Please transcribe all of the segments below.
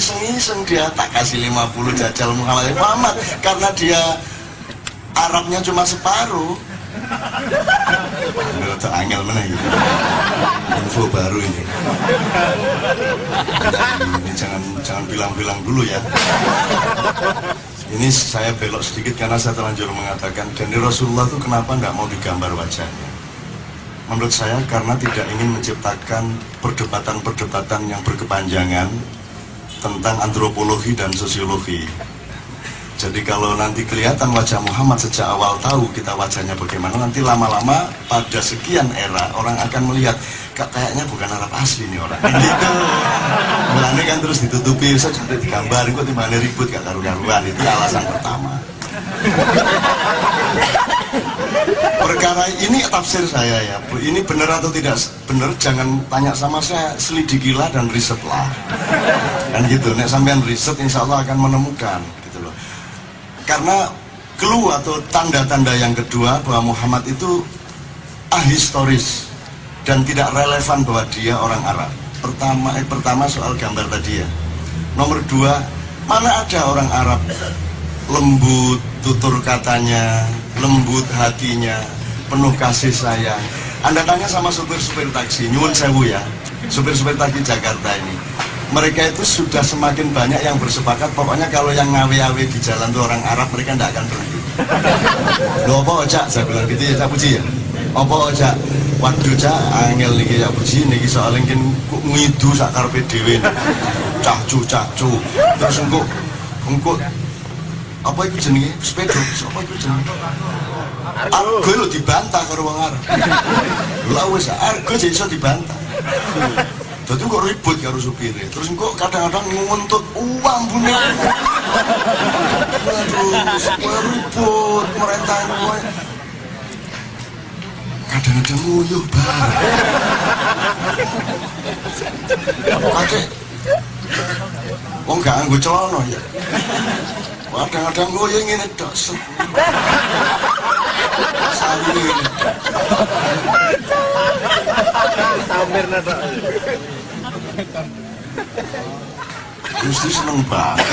iseng-iseng dia tak kasih 50 jajal Muhammad karena dia Arabnya cuma separuh. Itu angel mana gitu. Info baru ini. Ini jangan bilang-bilang dulu ya. Ini saya belok sedikit karena saya terlanjur mengatakan dan Rasulullah itu kenapa nggak mau digambar wajahnya? Menurut saya karena tidak ingin menciptakan perdebatan-perdebatan yang berkepanjangan tentang antropologi dan sosiologi. Jadi kalau nanti kelihatan wajah Muhammad sejak awal tahu kita wajahnya bagaimana, nanti lama-lama pada sekian era orang akan melihat kayaknya bukan Arab asli nih orang. Gitu. Mulanya kan terus ditutupi, saya sampai digambar, kok timbangannya ribut gak karu-karuan. Itu alasan pertama. Perkara ini tafsir saya ya, Bu. Ini benar atau tidak benar jangan tanya sama saya, selidikilah dan risetlah. Kan gitu, nek sampean riset insya Allah akan menemukan. Karena clue atau tanda-tanda yang kedua bahwa Muhammad itu ahistoris dan tidak relevan bahwa dia orang Arab. Pertama soal gambar tadi ya. Nomor dua, mana ada orang Arab lembut tutur katanya, lembut hatinya, penuh kasih sayang. Anda tanya sama supir-supir taksi, nyuwun sewu ya, supir-supir taksi Jakarta ini. Mereka itu sudah semakin banyak yang bersepakat, pokoknya kalau yang ngawe-awe di jalan itu orang Arab, mereka tidak akan berhenti. Loh apa Cak, saya bilang gitu ya, Cak Puji ya? Apa Cak? Waduh Cak, angel nih Cak Puji, nih soalnya mungkin ngidu sakar PDW cakcu, terus engkau apa itu jenis? Sepeda, apa itu jenis? Argo lo dibantah karo wong Arab. Lah wis argo jadi iso dibantah. Jadi kok ribut karo supirnya. Terus kok kadang-kadang nguntut uang punya. Waduh, ribut merentahin gue. Kadang-kadang nguyuh banget. Kakek, wong gak nganggo celana ya. Kadang-kadang nguyuh ngene tok. Sali ngene. Samir nada. Gusti seneng banget.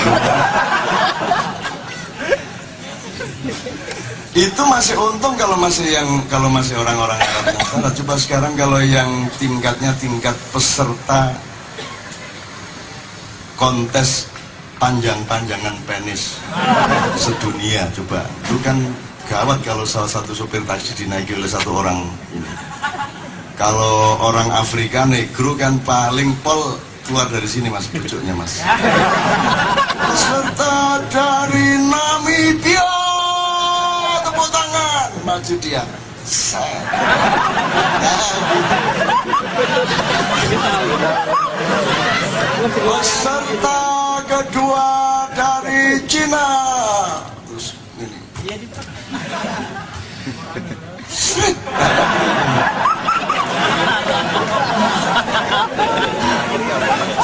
Itu masih untung kalau masih orang-orang Arab yang sana. Coba sekarang kalau yang tingkatnya tingkat peserta kontes panjang-panjangan penis sedunia, coba itu kan gawat kalau salah satu supir taksi dinaiki oleh satu orang ini. Kalau orang Afrika negro kan paling pol keluar dari sini mas, pucuknya mas. Peserta dari Namibia, tepuk tangan, maju dia. Peserta kedua dari Cina, terus ini.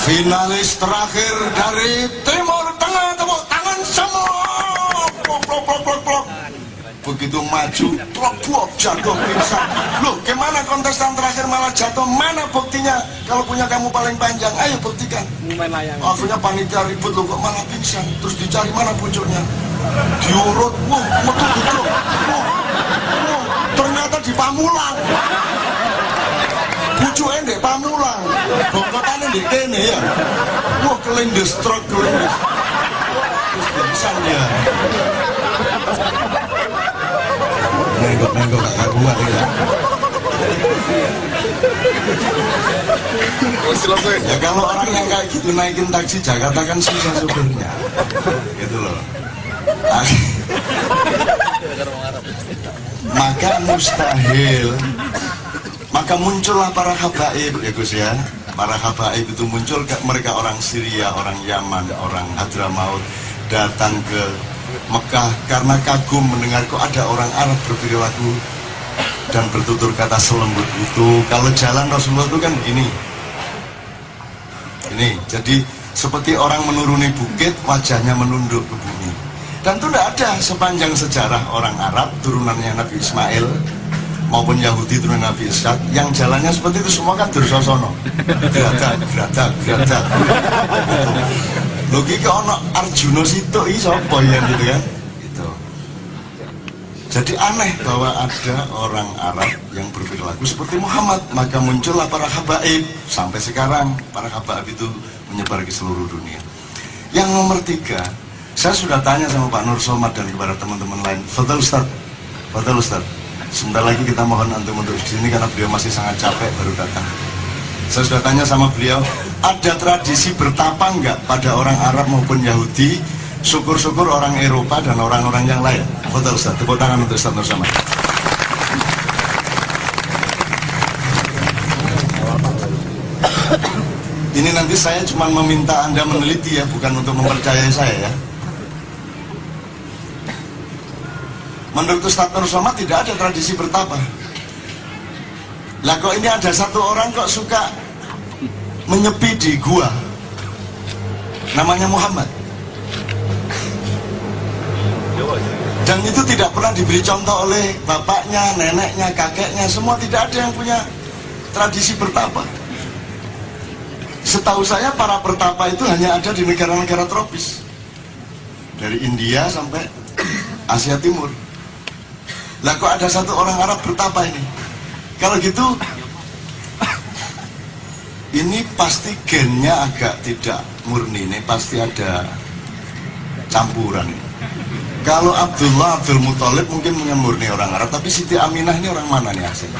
Finalis terakhir dari Timur Tengah, tepuk tangan semua. Plok. Begitu maju, plok jatuh pingsan. Loh, gimana kontestan terakhir malah jatuh? Mana buktinya? Kalau punya kamu paling panjang, ayo buktikan. Akhirnya panitia ribut, loh kok malah pingsan. Terus dicari mana pucuknya? Diurut, metu pucuk. Ternyata di Pamulang. Pucuknya di Pamulang. Bongkotannya di kene ya. Kelindes truk, kelindes. Terus pingsan ya. Nenggok gak karuan ya. Ya kalau orang yang kayak gitu naikin taksi Jakarta kan susah supirnya. Gitu loh. Maka mustahil. Maka muncullah para habaib ya Gus ya. Para habaib itu muncul, mereka orang Syria, orang Yaman, orang Hadramaut datang ke Mekah karena kagum mendengar kok ada orang Arab berperilaku dan bertutur kata selembut itu. Kalau jalan Rasulullah itu kan begini. Ini jadi seperti orang menuruni bukit, wajahnya menunduk ke bumi. Dan itu tidak ada sepanjang sejarah orang Arab turunannya Nabi Ismail maupun Yahudi turunan Nabi Ishak yang jalannya seperti itu semua kan dursosono. Geratak. Logika ono Arjuna situ sapa ya gitu kan. Gitu. Jadi aneh bahwa ada orang Arab yang berperilaku seperti Muhammad, maka muncullah para habaib. Sampai sekarang para habaib itu menyebar ke seluruh dunia. Yang nomor 3, saya sudah tanya sama Pak Nur Somad dan kepada teman-teman lain. Fadal Ustaz, Fadal Ustaz, sebentar lagi kita mohon antum untuk di sini karena beliau masih sangat capek baru datang. Saya sudah tanya sama beliau, ada tradisi bertapa enggak pada orang Arab maupun Yahudi? Syukur-syukur orang Eropa dan orang-orang yang lain. Fadal Ustaz, tepuk tangan untuk Ustaz Nur Somad. Ini nanti saya cuma meminta Anda meneliti ya, bukan untuk mempercayai saya ya. Menurut Ustaz Nur Somad tidak ada tradisi bertapa. Lah kok ini ada satu orang kok suka menyepi di gua, namanya Muhammad. Dan itu tidak pernah diberi contoh oleh bapaknya, neneknya, kakeknya. Semua tidak ada yang punya tradisi bertapa. Setahu saya para bertapa itu hanya ada di negara-negara tropis, dari India sampai Asia Timur. Lah kok ada satu orang Arab bertapa ini? Kalau gitu, ini pasti gennya agak tidak murni, ini pasti ada campuran ini. Kalau Abdul Muthalib mungkin murni orang Arab, tapi Siti Aminah ini orang mana nih aslinya?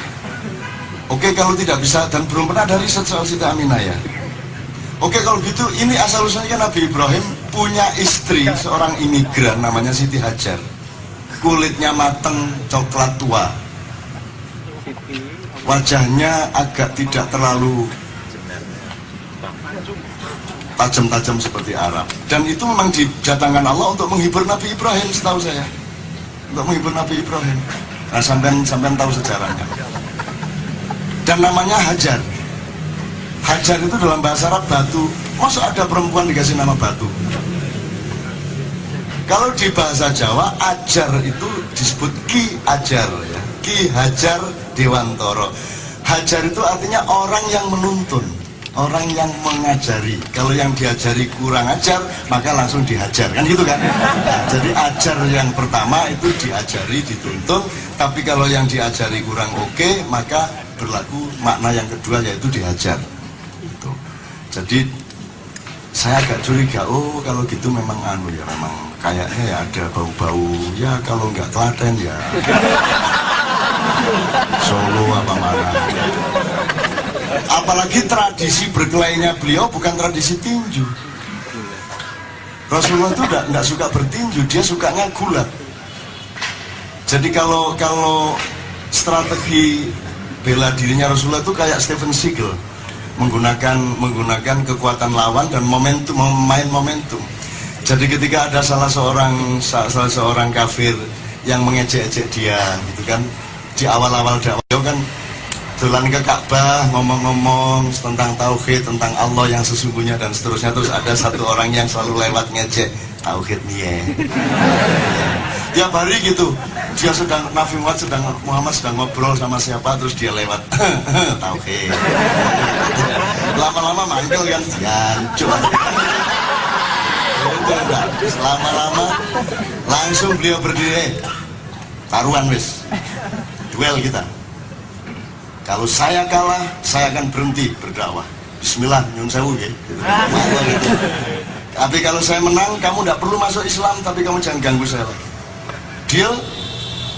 Oke, kalau tidak bisa dan belum pernah ada riset soal Siti Aminah ya. Oke, kalau gitu ini asal-usulnya Nabi Ibrahim punya istri seorang imigran namanya Siti Hajar. Kulitnya mateng, coklat tua. Wajahnya agak tidak terlalu tajam-tajam seperti Arab. Dan itu memang didatangkan Allah untuk menghibur Nabi Ibrahim, setahu saya. Untuk menghibur Nabi Ibrahim. Nah, sampean tahu sejarahnya. Dan namanya Hajar. Hajar itu dalam bahasa Arab batu. Masa ada perempuan dikasih nama batu? Kalau di bahasa Jawa, Ajar itu disebut Ki Ajar ya. Ki Hajar Dewantoro. Hajar itu artinya orang yang menuntun, orang yang mengajari. Kalau yang diajari kurang ajar, maka langsung dihajar, kan gitu kan? Nah, jadi ajar yang pertama itu diajari, dituntun. Tapi kalau yang diajari kurang oke, maka berlaku makna yang kedua yaitu dihajar. Gitu. Jadi saya agak curiga, oh kalau gitu memang ya memang kayaknya ya ada bau-bau ya, kalau nggak Klaten ya Solo apa mana. Apalagi tradisi berkelainya beliau bukan tradisi tinju. Rasulullah itu enggak suka bertinju, dia sukanya gulat. Jadi kalau strategi bela dirinya Rasulullah itu kayak Steven Seagal, menggunakan kekuatan lawan dan main momentum. Jadi ketika ada salah seorang kafir yang mengejek-ejek dia gitu kan, di awal-awal dakwah kan dolan ke Ka'bah ngomong-ngomong tentang tauhid, tentang Allah yang sesungguhnya dan seterusnya. Terus ada satu orang yang selalu lewat ngejek tauhid nih. Tiap hari gitu, Nabi Muhammad sedang ngobrol sama siapa, terus dia lewat tauhid. Lama-lama manggil kan, jancuk. Lama-lama langsung beliau berdiri, taruhan wis, duel kita. Kalau saya kalah, saya akan berhenti berdakwah. Bismillah, nyun sewu gitu. Tapi kalau saya menang, kamu tidak perlu masuk Islam, tapi kamu jangan ganggu saya lagi. Deal?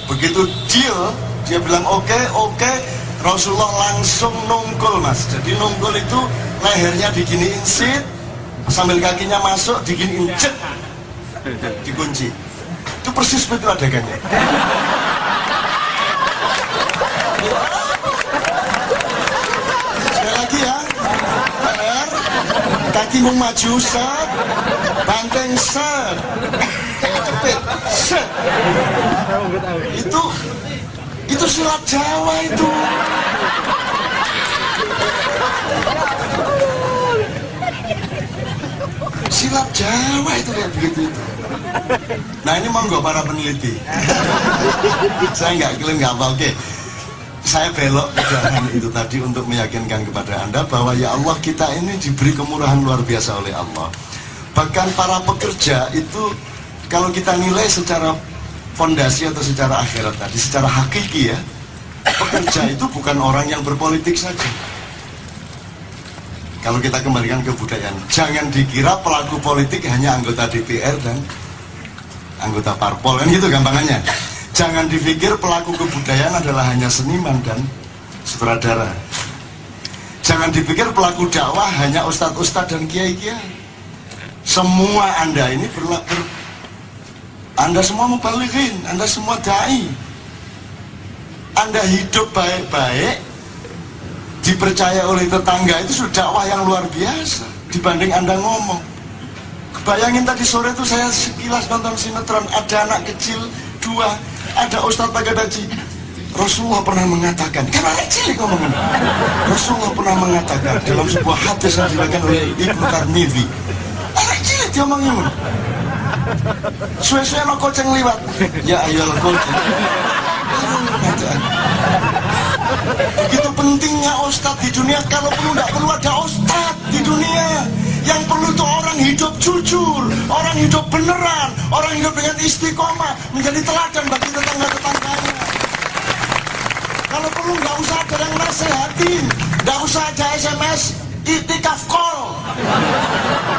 Begitu deal, dia bilang oke, Rasulullah langsung nungkul mas. Jadi nungkul itu lehernya diginiin sit, sambil kakinya masuk, diginiin cet, dikunci. Itu persis betul adegannya. Sekali lagi ya, benar. Kakimu maju set, banteng set, cepet set. Itu silat Jawa itu. Silat Jawa itu kayak begitu itu. Nah ini monggo para peneliti. Saya nggak klaim nggak apa, oke. Saya belok udahan itu tadi untuk meyakinkan kepada Anda bahwa ya Allah, kita ini diberi kemurahan luar biasa oleh Allah. Bahkan para pekerja itu kalau kita nilai secara fondasi atau secara akhirat tadi, secara hakiki ya, pekerja itu bukan orang yang berpolitik saja. Kalau kita kembalikan ke budaya, jangan dikira pelaku politik hanya anggota DPR dan anggota parpol, kan gitu gampangannya. Jangan dipikir pelaku kebudayaan adalah hanya seniman dan sutradara. Jangan dipikir pelaku dakwah hanya ustadz-ustadz dan kiai-kiai. Semua Anda ini Anda semua mubalighin, Anda semua dai. Anda hidup baik-baik, dipercaya oleh tetangga, itu sudah dakwah yang luar biasa dibanding Anda ngomong. Bayangin tadi sore itu saya sekilas nonton sinetron, ada anak kecil 2, ada ustadz pakai baju. Rasulullah pernah mengatakan, karena anak cilik ngomongin, Rasulullah pernah mengatakan dalam sebuah hadis yang diriwayatkan oleh Ibnu Tirmidzi, anak cilik dia ngomongin, suwe-suwe no koceng liwat, ya ayolah koceng. Begitu pentingnya ustadz di dunia. Kalau perlu tidak perlu ada ustadz di dunia. Yang perlu itu orang hidup jujur, orang hidup beneran, orang hidup dengan istiqomah, menjadi teladan bagi tetangga-tetangganya. Kalau perlu nggak usah ada yang nasehatin, nggak usah ada SMS itikaf call,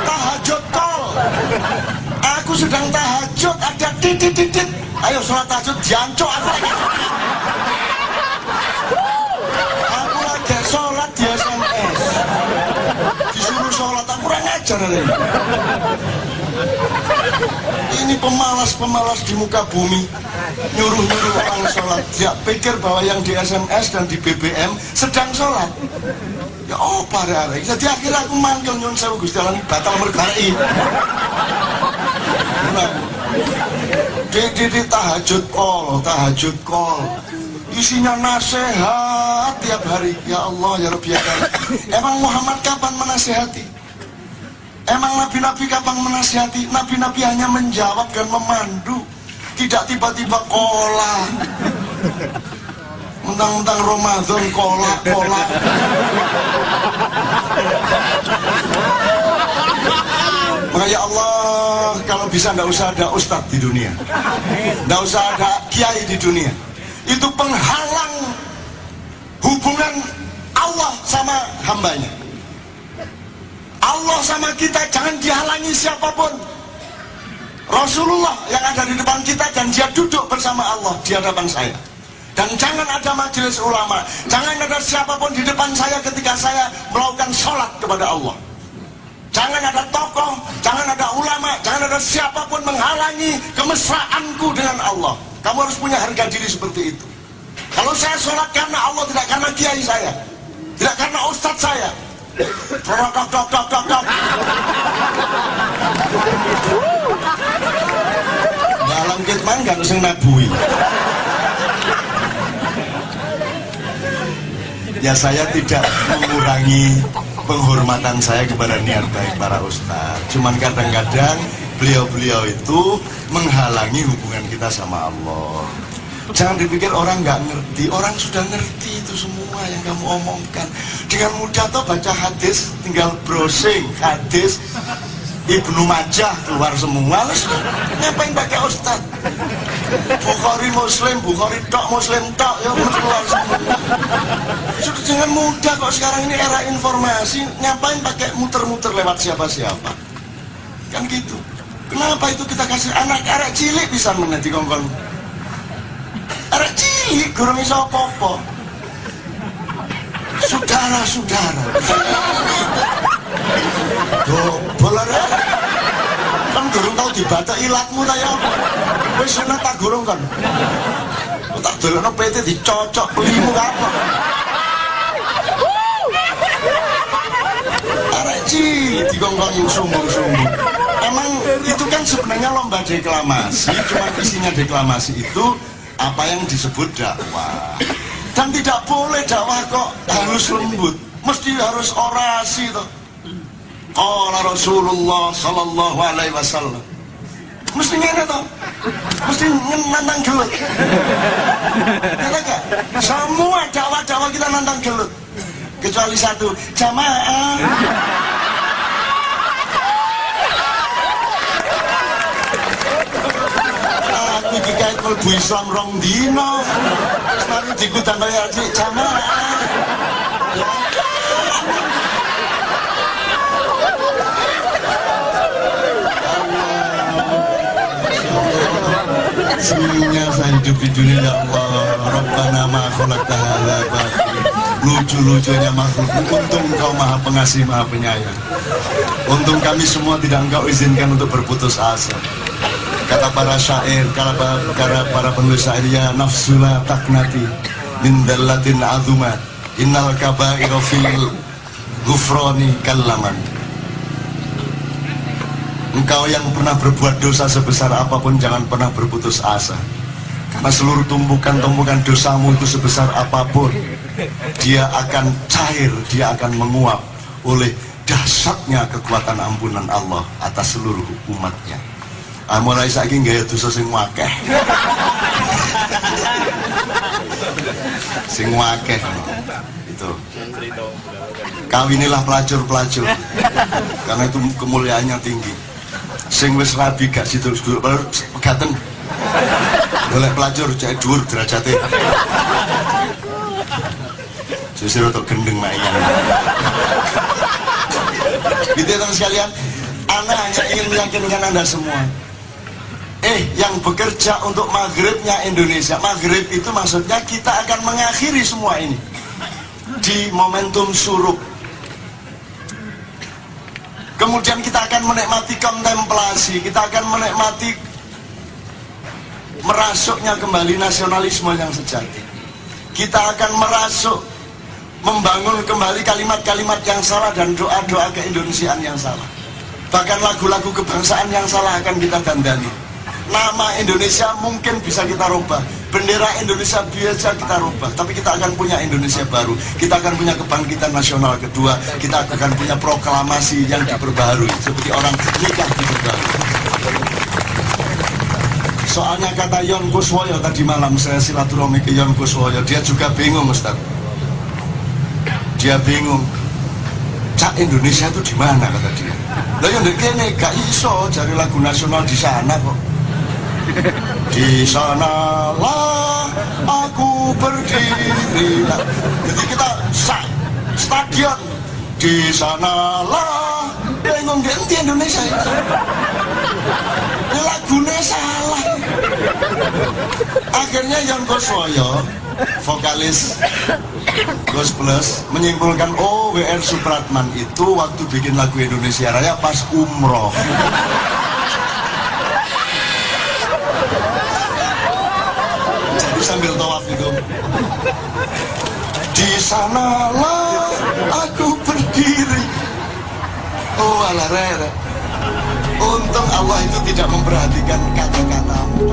tahajud call. Aku sedang tahajud, ada titit-titit, ayo sholat tahajud, jancok aku lagi. Aku lagi sholat di SMS, disuruh sholat, aku kurang ajar ini. Ini pemalas-pemalas di muka bumi, nyuruh-nyuruh orang sholat. Dia pikir bahwa yang di SMS dan di BBM sedang sholat. Ya oh parah-parah. Jadi akhirnya aku manggil nyun sewu Gusti Allah batal mergai. Di tahajud call, isinya nasihat tiap hari. Ya Allah ya Rabbi ya Karim. Emang Muhammad kapan menasihati? Emang nabi-nabi kapan menasihati? Nabi-nabi hanya menjawab dan memandu, tidak tiba-tiba kola. Mentang-mentang Ramadan kola. Maka ya Allah, kalau bisa nggak usah ada ustadz di dunia, nggak usah ada kiai di dunia. Itu penghalang hubungan Allah sama hambanya. Allah sama kita jangan dihalangi siapapun. Rasulullah yang ada di depan kita dan dia duduk bersama Allah di hadapan saya. Dan jangan ada majelis ulama, jangan ada siapapun di depan saya ketika saya melakukan sholat kepada Allah. Jangan ada tokoh, jangan ada ulama, jangan ada siapapun menghalangi kemesraanku dengan Allah. Kamu harus punya harga diri seperti itu. Kalau saya sholat karena Allah, tidak karena kiai saya, tidak karena ustadz saya. Dalam kitman gak usah nabui. Ya saya tidak mengurangi penghormatan saya kepada niat baik para ustadz. Cuman kadang-kadang beliau-beliau itu menghalangi hubungan kita sama Allah. Jangan dipikir orang nggak ngerti, orang sudah ngerti itu semua yang kamu omongkan. Dengan mudah toh baca hadis, tinggal browsing hadis Ibnu Majah keluar semua. Ngapain pakai ustadz? Bukhari Muslim, Bukhari tok, Muslim tok, ya keluar semua. Sudah dengan mudah kok sekarang ini era informasi. Ngapain pakai muter-muter lewat siapa-siapa? Kan gitu. Kenapa itu kita kasih anak arek cilik bisa menanti kongkong? Arek cilik gurung iso apa-apa. Saudara-saudara. Dobol kan gurung tau dibaca ilatmu ta ya. Wis sunat tak gurung kan. Tak delokno PT dicocok belimu apa. Arek cilik dikongkongin sumur-sumur. Emang itu kan sebenarnya lomba deklamasi, cuma isinya deklamasi itu apa yang disebut dakwah. Dan tidak boleh dakwah kok halus lembut, mesti harus orasi toh. Qala Rasulullah sallallahu alaihi wasallam. Mesti ngene toh. Mesti nantang gelut. Kata gak? Semua dakwah-dakwah kita nantang gelut. Kecuali satu, jamaah. iki kait mlebu Islam rong dino. Mari dikutang kaya cik jamaah. Semuanya saya hidup di dunia, ya Allah. Rabbana ma khalaqta hadza batil. Lucu-lucunya makhluk. Untung Engkau Maha Pengasih, Maha Penyayang. Untung kami semua tidak Engkau izinkan untuk berputus asa. Kata para syair, kata para penulis syair, ya nafsula taknati min dallatin azumat innal kaba'ira fil ghufrani kallaman. Engkau yang pernah berbuat dosa sebesar apapun jangan pernah berputus asa. Karena seluruh tumpukan-tumpukan dosamu itu sebesar apapun, dia akan cair, dia akan menguap oleh dahsyatnya kekuatan ampunan Allah atas seluruh umatnya. Mulai saiki gaya dosa sing wakeh. Sing wakeh itu. Kawinilah pelacur-pelacur. Karena itu kemuliaannya tinggi. Sing wis rabi gak sidur-sidur pegaten. Golek pelacur cek dhuwur derajate. Sesir untuk gendeng mainan. Gitu ya teman sekalian, Ana hanya ingin meyakinkan Anda semua. Yang bekerja untuk maghribnya Indonesia. Maghrib itu maksudnya kita akan mengakhiri semua ini di momentum syuruk. Kemudian kita akan menikmati kontemplasi, kita akan menikmati merasuknya kembali nasionalisme yang sejati. Kita akan merasuk, membangun kembali kalimat-kalimat yang salah dan doa-doa keindonesiaan yang salah. Bahkan lagu-lagu kebangsaan yang salah akan kita dandani. Nama Indonesia mungkin bisa kita rubah, bendera Indonesia biasa kita rubah, tapi kita akan punya Indonesia baru. Kita akan punya kebangkitan nasional kedua. Kita akan punya proklamasi yang diperbaharui, seperti orang nikah diperbaharui. Soalnya kata Yon Kuswoyo tadi malam saya silaturahmi ke Yon Kuswoyo, dia juga bingung Ustaz. Dia bingung. Cak Indonesia itu di mana kata dia. Lah yang begini gak iso cari lagu nasional di sana kok. Di sanalah aku berdiri. Jadi kita stadion. Di sanalah bingung di Indonesia itu. Ya lagunya salah. Akhirnya Yon Kuswoyo, vokalis Gus Plus, menyimpulkan WR Supratman itu waktu bikin lagu Indonesia Raya pas umroh. Jadi sambil tawaf itu, di sanalah aku berdiri. Oh alah rere. Untung Allah itu tidak memperhatikan kata-katamu.